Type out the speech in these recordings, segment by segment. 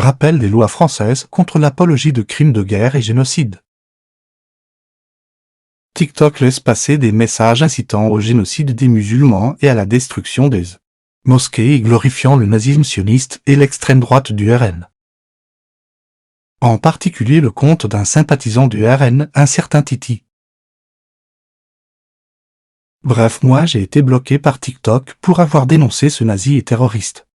Rappel des lois françaises contre l'apologie de crimes de guerre et génocide. TikTok laisse passer des messages incitant au génocide des musulmans et à la destruction des mosquées et glorifiant le nazisme sioniste et l'extrême droite du RN. En particulier le compte d'un sympathisant du RN, un certain Titi. Bref, moi j'ai été bloqué par TikTok pour avoir dénoncé ce nazi et terroriste.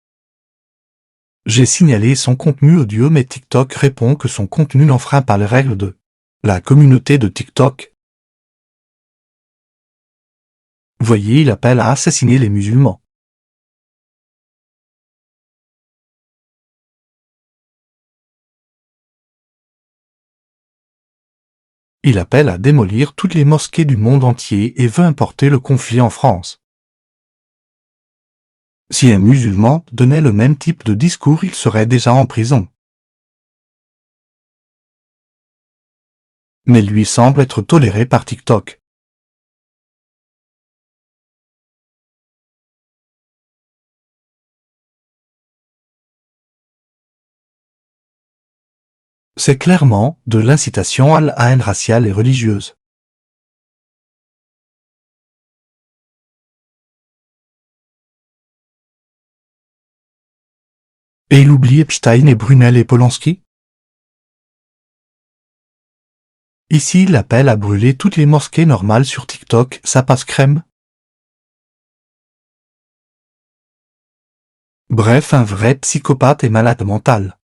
J'ai signalé son contenu odieux mais TikTok répond que son contenu n'enfreint pas les règles de la communauté de TikTok. Voyez, il appelle à assassiner les musulmans. Il appelle à démolir toutes les mosquées du monde entier et veut importer le conflit en France. Si un musulman donnait le même type de discours, il serait déjà en prison. Mais lui semble être toléré par TikTok. C'est clairement de l'incitation à la haine raciale et religieuse. Et il oublie Epstein et Brunel et Polanski? Ici, il appelle à brûler toutes les mosquées normales sur TikTok, ça passe crème. Bref, un vrai psychopathe et malade mental.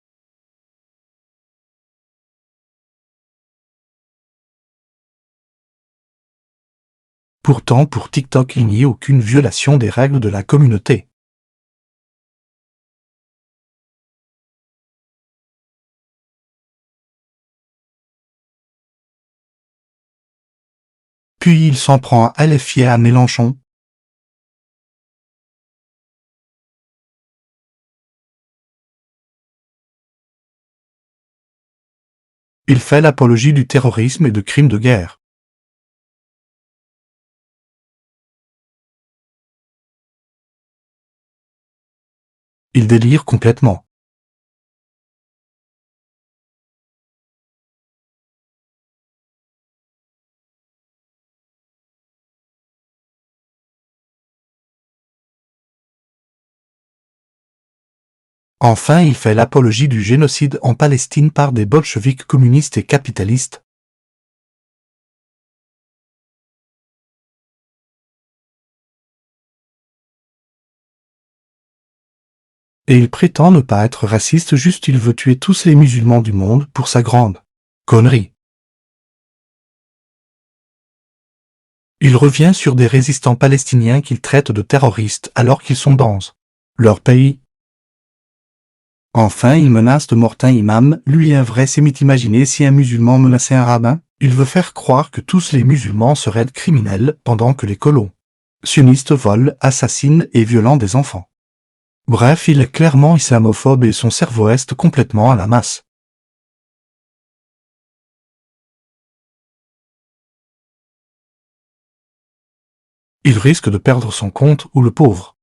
Pourtant, pour TikTok, il n'y a aucune violation des règles de la communauté. Puis il s'en prend à LFI et à Mélenchon. Il fait l'apologie du terrorisme et de crimes de guerre. Il délire complètement. Enfin, il fait l'apologie du génocide en Palestine par des bolcheviks communistes et capitalistes. Et il prétend ne pas être raciste, juste il veut tuer tous les musulmans du monde pour sa grande connerie. Il revient sur des résistants palestiniens qu'il traite de terroristes alors qu'ils sont dans leur pays. Enfin, il menace de mort un imam, lui un vrai sémite. Imaginez si un musulman menaçait un rabbin. Il veut faire croire que tous les musulmans seraient criminels pendant que les colons sionistes volent, assassinent et violentent des enfants. Bref, il est clairement islamophobe et son cerveau est complètement à la masse. Il risque de perdre son compte ou le pauvre.